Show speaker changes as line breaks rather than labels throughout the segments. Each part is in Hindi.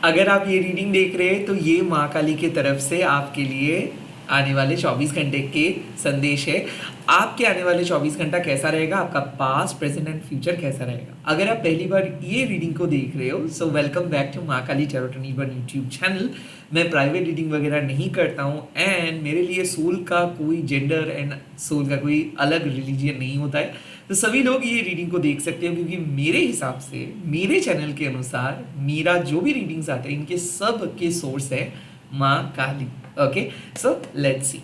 अगर आप ये रीडिंग देख रहे हैं तो ये माँ काली की तरफ से आपके लिए आने वाले 24 घंटे के संदेश है। आपके आने वाले 24 घंटा कैसा रहेगा, आपका पास्ट प्रेजेंट एंड फ्यूचर कैसा रहेगा। अगर आप पहली बार ये रीडिंग को देख रहे हो so welcome back to Maa Kali tarot and even YouTube channel. मैं प्राइवेट रीडिंग वगैरह नहीं करता हूँ एंड मेरे लिए सोल का कोई जेंडर एंड सोल का कोई अलग रिलीजियन नहीं होता है। तो सभी लोग ये रीडिंग को देख सकते हो क्योंकि मेरे हिसाब से मेरे चैनल के अनुसार मेरा जो भी रीडिंग्स आते हैं इनके सब के सोर्स है माँ काली। ओके, सो लेट्स सी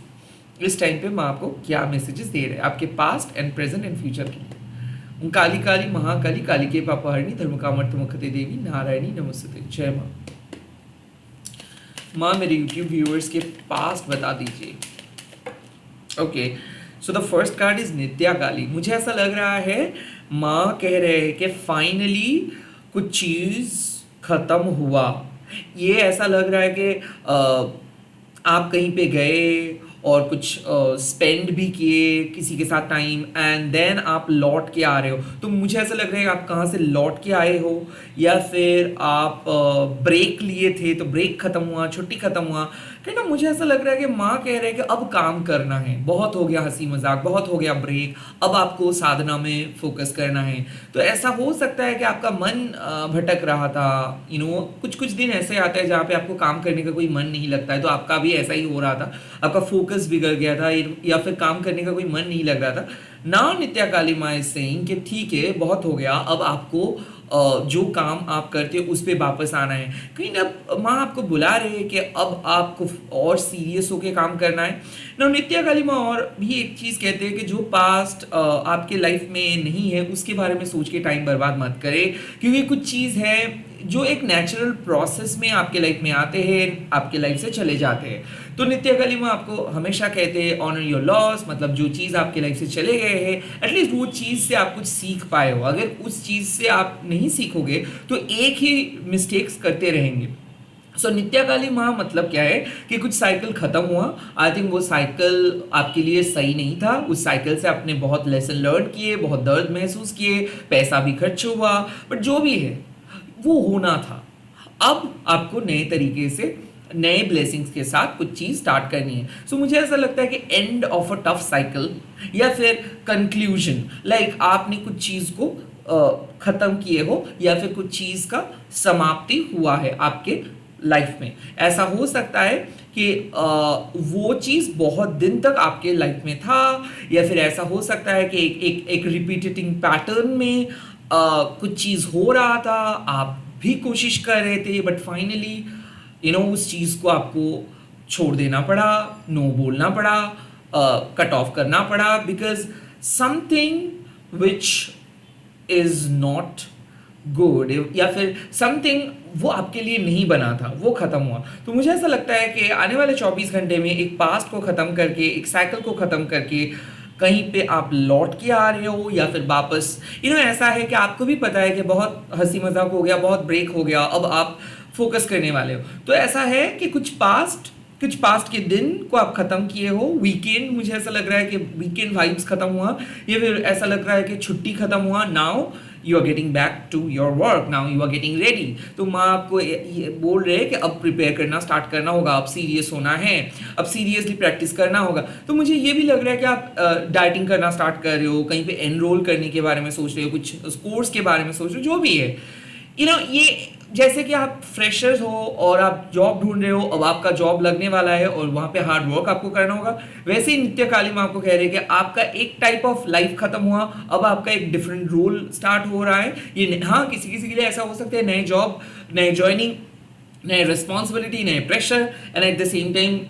इस टाइम पे माँ आपको क्या मैसेजेस दे रहे हैं आपके past and present and future के लिए। काली काली महाकाली काली के पापहरणी धर्मकामर्थ मुखते देवी नारायणी नमस्ते। जय माँ। माँ मेरे यूट्यूब व्यूअर्स के पास्ट बता दीजिए। Okay, so the first card is Nitya Kali. मुझे ऐसा लग रहा है माँ कह रहे हैं कि फाइनली कुछ चीज़ खत्म हुआ। ये ऐसा लग रहा है कि आप कहीं पे गए और कुछ स्पेंड भी किए किसी के साथ टाइम एंड देन आप लौट के आ रहे हो। तो मुझे ऐसा लग रहा है आप कहाँ से लौट के आए हो या फिर आप ब्रेक लिए थे तो ब्रेक खत्म हुआ, छुट्टी खत्म हुआ। कि ना मुझे ऐसा लग रहा है कि माँ कह रहे हैं कि अब काम करना है, बहुत हो गया हंसी मजाक, बहुत हो गया ब्रेक, अब आपको साधना में फोकस करना है। तो ऐसा हो सकता है कि आपका मन भटक रहा था। कुछ कुछ दिन ऐसे आते हैं जहाँ पे आपको काम करने का कोई मन नहीं लगता है। तो आपका भी ऐसा ही हो रहा था, आपका फोकस बिगड़ गया था या फिर काम करने का कोई मन नहीं लग रहा था। नाउ नित्या काली माँ इज सेइंग कि ठीक है बहुत हो गया, अब आपको जो काम आप करते हो उस पर वापस आना है। कहीं ना माँ आपको बुला रहे हैं कि अब आपको और सीरियस होके काम करना है ना। नित्या काली माँ और भी एक चीज़ कहते हैं कि जो पास्ट आपके लाइफ में नहीं है उसके बारे में सोच के टाइम बर्बाद मत करें, क्योंकि कुछ चीज़ है जो एक नेचुरल प्रोसेस में आपके लाइफ में आते हैं, आपके लाइफ से चले जाते हैं। तो नित्या काली माँ आपको हमेशा कहते हैं ऑनर योर लॉस, मतलब जो चीज़ आपके लाइफ से चले गए हैं एटलीस्ट वो चीज़ से आप कुछ सीख पाए हो। अगर उस चीज़ से आप नहीं सीखोगे तो एक ही मिस्टेक्स करते रहेंगे। सो नित्या काली माँ मतलब क्या है कि कुछ साइकिल खत्म हुआ। आई थिंक वो साइकिल आपके लिए सही नहीं था। उस साइकिल से आपने बहुत लेसन लर्न किए, बहुत दर्द महसूस किए, पैसा भी खर्च हुआ, बट जो भी है वो होना था। अब आपको नए तरीके से नए ब्लेसिंग्स के साथ कुछ चीज़ स्टार्ट करनी है। सो मुझे ऐसा लगता है कि end of a tough cycle या फिर कंक्लूजन, लाइक आपने कुछ चीज़ को ख़त्म किए हो या फिर कुछ चीज़ का समाप्ति हुआ है आपके लाइफ में। ऐसा हो सकता है कि वो चीज़ बहुत दिन तक आपके लाइफ में था, या फिर ऐसा हो सकता है कि एक रिपीटेटिंग पैटर्न में कुछ चीज़ हो रहा था, आप भी कोशिश कर रहे थे बट फाइनली उस चीज़ को आपको छोड़ देना पड़ा, नो बोलना पड़ा, कट ऑफ करना पड़ा, because something which is not good या फिर समथिंग वो आपके लिए नहीं बना था वो ख़त्म हुआ। तो मुझे ऐसा लगता है कि आने वाले 24 घंटे में एक पास्ट को ख़त्म करके, एक साइकिल को ख़त्म करके कहीं पे आप लौट के आ रहे हो या फिर वापस ऐसा है कि आपको भी पता है कि बहुत हंसी मजाक हो गया, बहुत ब्रेक हो गया, अब आप फोकस करने वाले हो। तो ऐसा है कि कुछ पास्ट के दिन को आप खत्म किए हो। वीकेंड, मुझे ऐसा लग रहा है कि वीकेंड वाइब्स खत्म हुआ, या फिर ऐसा लग रहा है कि छुट्टी खत्म हुआ। Now you are getting back to your work, now you are getting ready. तो माँ आपको ये बोल रहे हैं कि अब प्रिपेयर करना स्टार्ट करना होगा, अब सीरियस होना है, अब सीरियसली प्रैक्टिस करना होगा। तो मुझे ये भी लग रहा है कि आप डाइटिंग करना स्टार्ट कर रहे हो, कहीं पे एनरोल करने के बारे में सोच रहे हो, कुछ कोर्स के बारे में सोच रहे हो, जो भी है। ये जैसे कि आप फ्रेशर्स हो और आप जॉब ढूंढ रहे हो, अब आपका जॉब लगने वाला है और वहाँ पे हार्ड वर्क आपको करना होगा। वैसे ही नित्य काली माँ आपको कह रहे हैं कि आपका एक टाइप ऑफ लाइफ खत्म हुआ, अब आपका एक डिफरेंट रोल स्टार्ट हो रहा है। ये हाँ, किसी किसी के लिए ऐसा हो सकता है, नए जॉब, नए ज्वाइनिंग, नए रिस्पॉन्सिबिलिटी, नए pressure and at the same time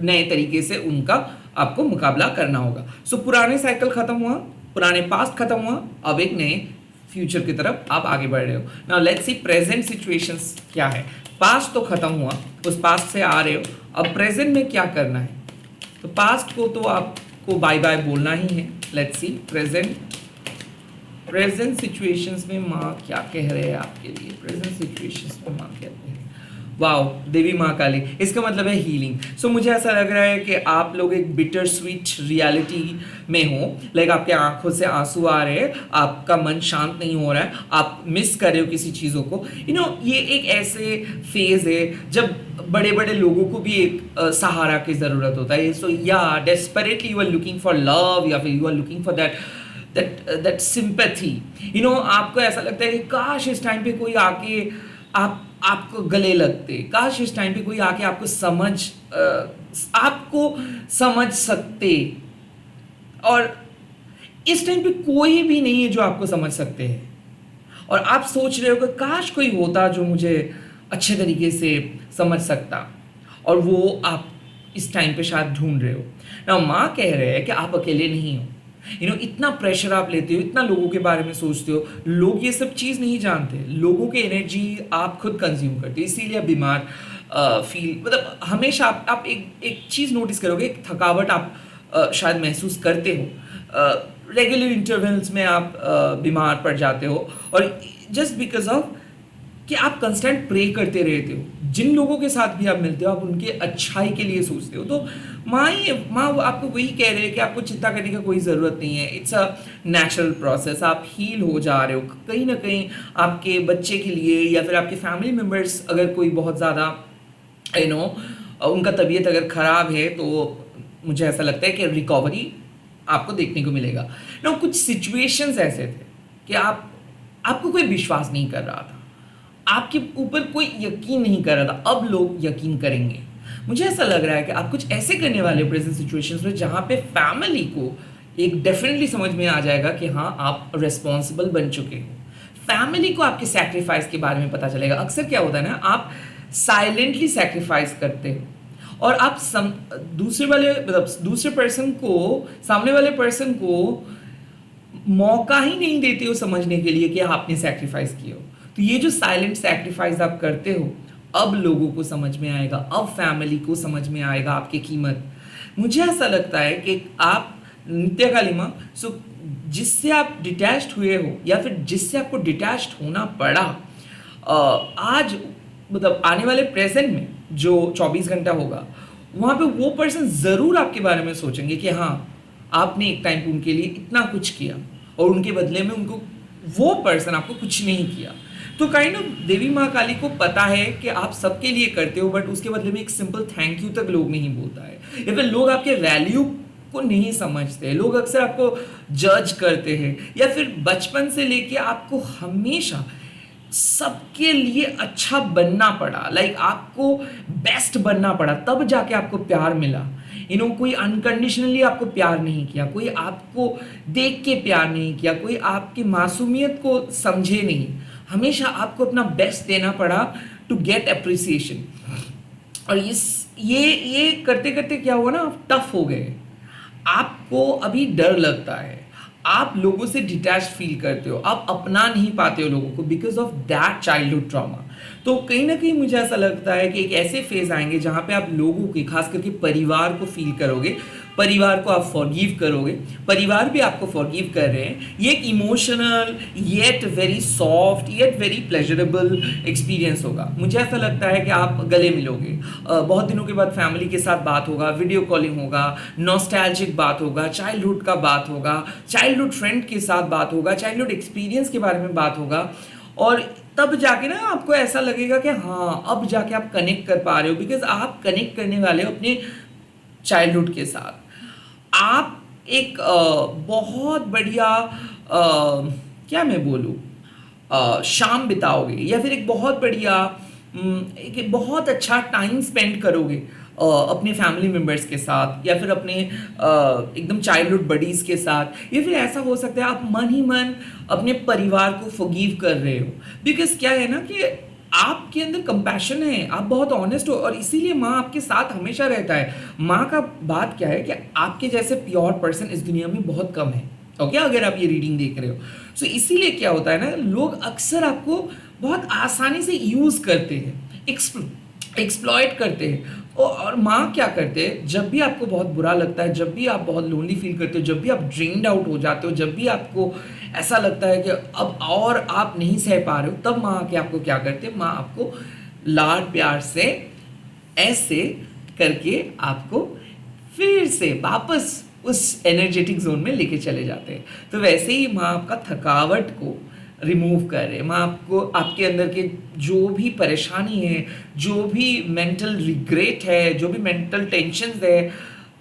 नए तरीके से उनका आपको मुकाबला करना होगा। सो पुराने साइकिल खत्म हुआ, पुराने पास्ट खत्म हुआ, अब एक नए फ्यूचर की तरफ आप आगे बढ़ रहे हो। Now let's see present situations क्या है। पास्ट तो खत्म हुआ, उस पास्ट से आ रहे हो, अब प्रेजेंट में क्या करना है। तो पास्ट को तो आपको बाय बाय बोलना ही है। लेट्स सी प्रेजेंट सिचुएशंस में माँ क्या कह रहे हैं आपके लिए। प्रेजेंट सिचुएशंस में माँ कहते हैं वाओ, देवी महाकाली, इसका मतलब है हीलिंग। सो मुझे ऐसा लग रहा है कि आप लोग एक बिटर स्वीट रियलिटी में हो, लाइक आपके आंखों से आंसू आ रहे हैं, आपका मन शांत नहीं हो रहा है, आप मिस कर रहे हो किसी चीज़ों को। ये एक ऐसे फेज है जब बड़े बड़े लोगों को भी एक सहारा की ज़रूरत होता है। सो या desperately you are looking for love, या फिर you are looking for that sympathy. आपको ऐसा लगता है कि काश इस टाइम पे कोई आके आपको गले लगते, काश इस टाइम पे कोई आके आपको समझ सकते। और इस टाइम पे कोई भी नहीं है जो आपको समझ सकते हैं, और आप सोच रहे हो कि काश कोई होता जो मुझे अच्छे तरीके से समझ सकता, और वो आप इस टाइम पे शायद ढूंढ रहे हो ना। माँ कह रहे हैं कि आप अकेले नहीं हो। इतना प्रेशर आप लेते हो, इतना लोगों के बारे में सोचते हो, लोग ये सब चीज़ नहीं जानते, लोगों की एनर्जी आप खुद कंज्यूम करते हो, इसीलिए आप बीमार फील, मतलब हमेशा आप एक चीज़ नोटिस करोगे, एक थकावट आप शायद महसूस करते हो, रेगुलर इंटरवल्स में आप बीमार पड़ जाते हो, और जस्ट बिकॉज ऑफ कि आप कंस्टेंट प्रे करते रहते हो, जिन लोगों के साथ भी आप मिलते हो आप उनके अच्छाई के लिए सोचते हो। तो माँ आपको वही कह रहे हैं कि आपको चिंता करने का कोई ज़रूरत नहीं है, इट्स अ नेचुरल प्रोसेस, आप हील हो जा रहे हो। कहीं ना कहीं आपके बच्चे के लिए या फिर आपके फैमिली मेम्बर्स अगर कोई बहुत ज़्यादा उनका तबीयत अगर ख़राब है, तो मुझे ऐसा लगता है कि रिकवरी आपको देखने को मिलेगा। कुछ सिचुएशंस ऐसे थे कि आपको कोई विश्वास नहीं कर रहा था, आपके ऊपर कोई यकीन नहीं कर रहा था, अब लोग यकीन करेंगे। मुझे ऐसा लग रहा है कि आप कुछ ऐसे करने वाले प्रेजेंट सिचुएशंस में जहाँ पे फैमिली को एक डेफिनेटली समझ में आ जाएगा कि हाँ आप रिस्पॉन्सिबल बन चुके हो। फैमिली को आपके सैक्रिफाइस के बारे में पता चलेगा। अक्सर क्या होता है ना, आप साइलेंटली सैक्रिफाइस करते हो, और आप दूसरे पर्सन को, सामने वाले पर्सन को मौका ही नहीं देते हो समझने के लिए कि आपने सैक्रिफाइस किया हो। तो ये जो साइलेंट सैक्रिफाइस आप करते हो, अब लोगों को समझ में आएगा, अब फैमिली को समझ में आएगा आपकी कीमत। मुझे ऐसा लगता है कि आप नित्या काली माँ, सो जिससे आप डिटैच्ड हुए हो या फिर जिससे आपको डिटैच्ड होना पड़ा, आज मतलब आने वाले प्रेजेंट में जो 24 घंटा होगा, वहाँ पे वो पर्सन ज़रूर आपके बारे में सोचेंगे कि हाँ आपने एक टाइम पे उनके लिए इतना कुछ किया, और उनके बदले में उनको वो पर्सन आपको कुछ नहीं किया। तो काइंड ऑफ देवी महाकाली को पता है कि आप सबके लिए करते हो, बट उसके बदले में एक सिंपल थैंक यू तक लोग नहीं बोलता है, या फिर लोग आपके वैल्यू को नहीं समझते। लोग अक्सर आपको जज करते हैं, या फिर बचपन से लेके आपको हमेशा सबके लिए अच्छा बनना पड़ा, लाइक आपको बेस्ट बनना पड़ा, तब जाके आपको प्यार मिला। कोई अनकंडीशनली आपको प्यार नहीं किया, कोई आपको देख के प्यार नहीं किया, कोई आपकी मासूमियत को समझे नहीं, हमेशा आपको अपना बेस्ट देना पड़ा टू गेट अप्रिसिएशन। और ये करते करते क्या हुआ ना, आप टफ हो गए, आपको अभी डर लगता है, आप लोगों से डिटैच फील करते हो, आप अपना नहीं पाते हो लोगों को because of that childhood trauma. तो कहीं ना कहीं मुझे ऐसा लगता है कि एक ऐसे फेज आएंगे जहाँ पे आप लोगों के, खास करके परिवार को फील करोगे, परिवार को आप फॉरगिव करोगे, परिवार भी आपको फॉरगिव कर रहे हैं। ये एक emotional yet very soft yet very pleasurable experience होगा। मुझे ऐसा लगता है कि आप गले मिलोगे, बहुत दिनों के बाद फैमिली के साथ बात होगा, वीडियो कॉलिंग होगा, नॉस्टैल्जिक बात होगा, चाइल्डहुड का बात होगा, चाइल्डहुड फ्रेंड के साथ बात होगा, चाइल्डहुड एक्सपीरियंस के बारे में बात होगा, और तब जाके ना आपको ऐसा लगेगा कि हाँ अब जाके आप कनेक्ट कर पा रहे हो, बिकॉज आप कनेक्ट करने वाले हो अपने चाइल्डहुड के साथ। आप एक बहुत बढ़िया क्या मैं बोलूँ शाम बिताओगे, या फिर एक बहुत बढ़िया एक बहुत अच्छा टाइम स्पेंड करोगे अपने फैमिली मेम्बर्स के साथ, या फिर अपने एकदम चाइल्डहुड बडीज़ के साथ, या फिर ऐसा हो सकता है आप मन ही मन अपने परिवार को फॉरगिव कर रहे हो। बिकॉज क्या है ना कि आपके अंदर कंपैशन है, आप बहुत ऑनेस्ट हो, और इसीलिए माँ आपके साथ हमेशा रहता है। माँ का बात क्या है कि आपके जैसे प्योर पर्सन इस दुनिया में बहुत कम है, ओके अगर आप ये रीडिंग देख रहे हो। सो इसीलिए क्या होता है ना, लोग अक्सर आपको बहुत आसानी से यूज़ करते हैं, एक्सप्लॉइट करते हैं। और माँ क्या करते हैं, जब भी आपको बहुत बुरा लगता है, जब भी आप बहुत लोनली फील करते हो, जब भी आप ड्रेन्ड आउट हो जाते हो, जब भी आपको ऐसा लगता है कि अब और आप नहीं सह पा रहे हो, तब माँ के आपको क्या करते हैं, माँ आपको लाड प्यार से ऐसे करके आपको फिर से वापस उस एनर्जेटिक जोन में लेके चले जाते हैं। तो वैसे ही माँ आपका थकावट को रिमूव कर रहे हैं, माँ आपको आपके अंदर के जो भी परेशानी है, जो भी मेंटल रिग्रेट है, जो भी मेंटल टेंशन है,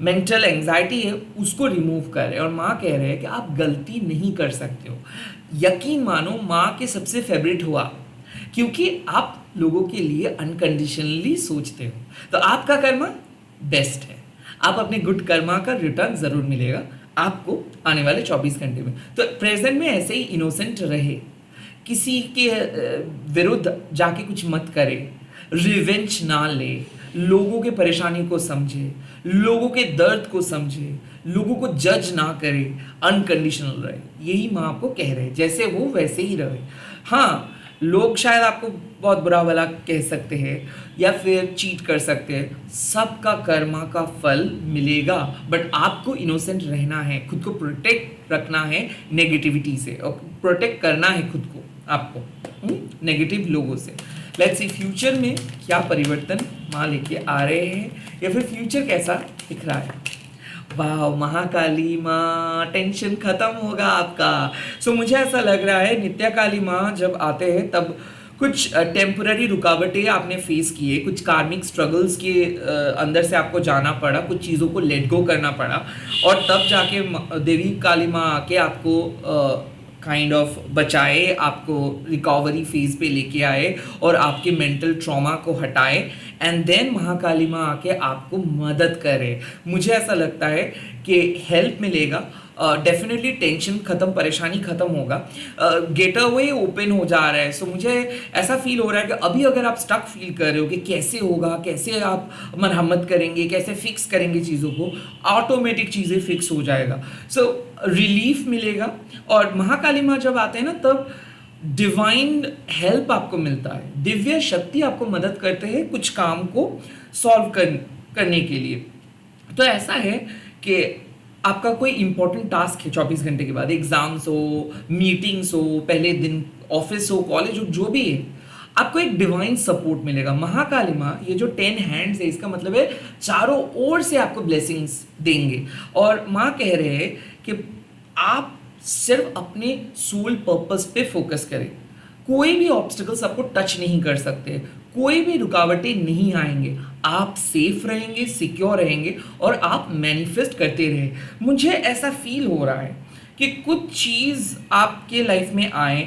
मेंटल एंजाइटी है, उसको रिमूव कर रहे हैं। और माँ कह रहे हैं कि आप गलती नहीं कर सकते हो। यकीन मानो माँ के सबसे फेवरेट हुआ, क्योंकि आप लोगों के लिए अनकंडीशनली सोचते हो। तो आपका कर्मा बेस्ट है, आप अपने गुड कर्मा का रिटर्न ज़रूर मिलेगा आपको आने वाले 24 घंटे में। तो प्रेजेंट में ऐसे ही इनोसेंट रहे, किसी के विरुद्ध जाके कुछ मत करे, रिवेंज ना ले, लोगों के परेशानी को समझे, लोगों के दर्द को समझे, लोगों को जज ना करे, अनकंडीशनल रहे। यही माँ आपको कह रहे हैं, जैसे हो वैसे ही रहे। हाँ, लोग शायद आपको बहुत बुरा भला कह सकते हैं या फिर चीट कर सकते हैं, सबका कर्मा का फल मिलेगा, बट आपको इनोसेंट रहना है, खुद को प्रोटेक्ट रखना है नेगेटिविटी से, और प्रोटेक्ट करना है खुद को आपको नेगेटिव लोगों से। लेट्स सी फ्यूचर में क्या परिवर्तन माँ लेके आ रहे हैं, या फिर फ्यूचर कैसा दिख रहा है। वाह, महाकाली माँ, टेंशन खत्म होगा आपका। सो मुझे ऐसा लग रहा है नित्या काली माँ जब आते हैं तब कुछ टेम्पररी रुकावटें आपने फेस किए, कुछ कार्मिक स्ट्रगल्स के अंदर से आपको जाना पड़ा, कुछ चीज़ों को लेट गो करना पड़ा, और तब जाके देवी काली माँ आके आपको काइंड ऑफ बचाए, आपको रिकवरी फेज पे लेके आए और आपके मेंटल ट्रॉमा को हटाए, एंड देन महाकाली माँ आके आपको मदद करे। मुझे ऐसा लगता है कि हेल्प मिलेगा, डेफिनेटली टेंशन खत्म, परेशानी खत्म होगा, गेट अवे ओपन हो जा रहा है। सो मुझे ऐसा फील हो रहा है कि अभी अगर आप स्टक फील कर रहे हो कि कैसे होगा, कैसे आप मरहमत करेंगे, कैसे फिक्स करेंगे चीज़ों को, ऑटोमेटिक चीज़ें फिक्स हो जाएगा। सो रिलीफ मिलेगा। और महाकाली माँ जब आते हैं ना, तब डिवाइन हेल्प आपको मिलता है, दिव्य शक्ति आपको मदद करते हैं कुछ काम को सॉल्व करने के लिए। तो ऐसा है कि आपका कोई इंपॉर्टेंट टास्क है 24 घंटे के बाद, एग्जाम्स हो, मीटिंग्स हो, पहले दिन ऑफिस हो, कॉलेज हो, जो भी है, आपको एक डिवाइन सपोर्ट मिलेगा। महाकाली माँ, ये जो 10 हैंड्स है, इसका मतलब है चारों ओर से आपको ब्लेसिंग्स देंगे। और माँ कह रहे हैं कि आप सिर्फ अपने सोल पर्पस पे फोकस करें, कोई भी ऑब्स्टिकल्स आपको टच नहीं कर सकते, कोई भी रुकावटें नहीं आएंगे, आप सेफ रहेंगे, सिक्योर रहेंगे, और आप मैनिफेस्ट करते रहे। मुझे ऐसा फील हो रहा है कि कुछ चीज़ आपके लाइफ में आए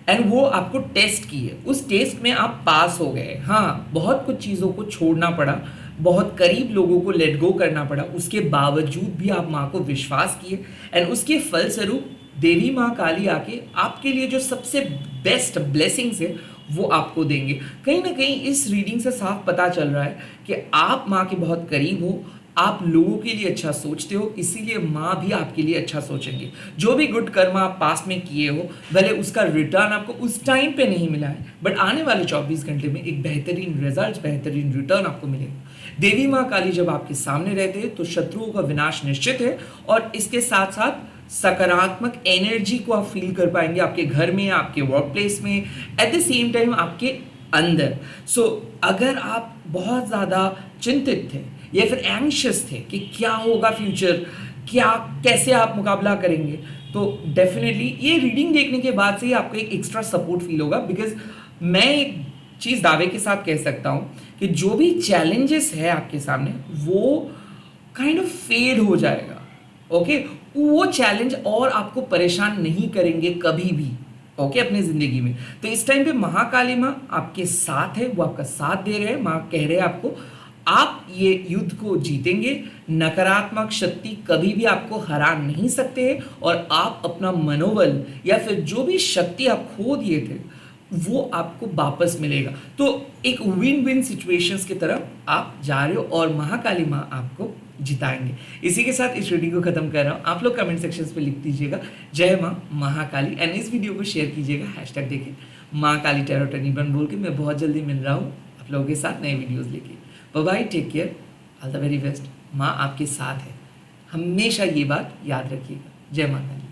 एंड वो आपको टेस्ट की है, उस टेस्ट में आप पास हो गए। हाँ, बहुत कुछ चीज़ों को छोड़ना पड़ा, बहुत करीब लोगों को लेट गो करना पड़ा, उसके बावजूद भी आप माँ को विश्वास किए, एंड उसके फलस्वरूप देवी माँ काली आके आपके लिए जो सबसे बेस्ट ब्लेसिंग्स है वो आपको देंगे। कहीं ना कहीं इस रीडिंग से साफ पता चल रहा है कि आप माँ के बहुत करीब हो, आप लोगों के लिए अच्छा सोचते हो, इसीलिए माँ भी आपके लिए अच्छा सोचेंगे। जो भी गुड कर्म आप पास में किए हो, भले उसका रिटर्न आपको उस टाइम पे नहीं मिला है, बट आने वाले 24 घंटे में एक बेहतरीन रिजल्ट, बेहतरीन रिटर्न आपको मिलेगा। देवी माँ काली जब आपके सामने रहते हैं तो शत्रुओं का विनाश निश्चित है, और इसके साथ साथ सकारात्मक एनर्जी को आप फील कर पाएंगे आपके घर में, आपके वर्क प्लेस में, एट द सेम टाइम आपके अंदर। सो अगर आप बहुत ज़्यादा चिंतित थे या फिर एंग्शियस थे कि क्या होगा फ्यूचर, क्या कैसे आप मुकाबला करेंगे, तो डेफिनेटली ये रीडिंग देखने के बाद से ही आपको एक एक्स्ट्रा सपोर्ट फील होगा। बिकॉज मैं एक चीज़ दावे के साथ कह सकता हूँ कि जो भी चैलेंजेस है आपके सामने वो काइंड ऑफ फेड हो जाएगा। ओके, वो चैलेंज और आपको परेशान नहीं करेंगे कभी भी, ओके, अपनी जिंदगी में। तो इस टाइम पे महाकाली माँ आपके साथ है, वो आपका साथ दे रहे हैं। माँ कह रहे हैं आपको, आप ये युद्ध को जीतेंगे, नकारात्मक शक्ति कभी भी आपको हरा नहीं सकते हैं, और आप अपना मनोबल या फिर जो भी शक्ति आप खो दिए थे वो आपको वापस मिलेगा। तो एक विन विन सिचुएशंस की तरफ आप जा रहे हो, और महाकाली माँ आपको जिताएंगे। इसी के साथ इस वीडियो को खत्म कर रहा हूँ। आप लोग कमेंट सेक्शंस पे लिख दीजिएगा जय माँ महाकाली, एंड इस वीडियो को शेयर कीजिएगा, हैशटैग देखें माँ काली टैरो टर्निबन बोल के। मैं बहुत जल्दी मिल रहा हूँ आप लोगों के साथ नए वीडियोस लेके। Bye bye, take care, all the very best. माँ आपके साथ है, हमेशा ये बात याद रखिएगा। जय माता दी।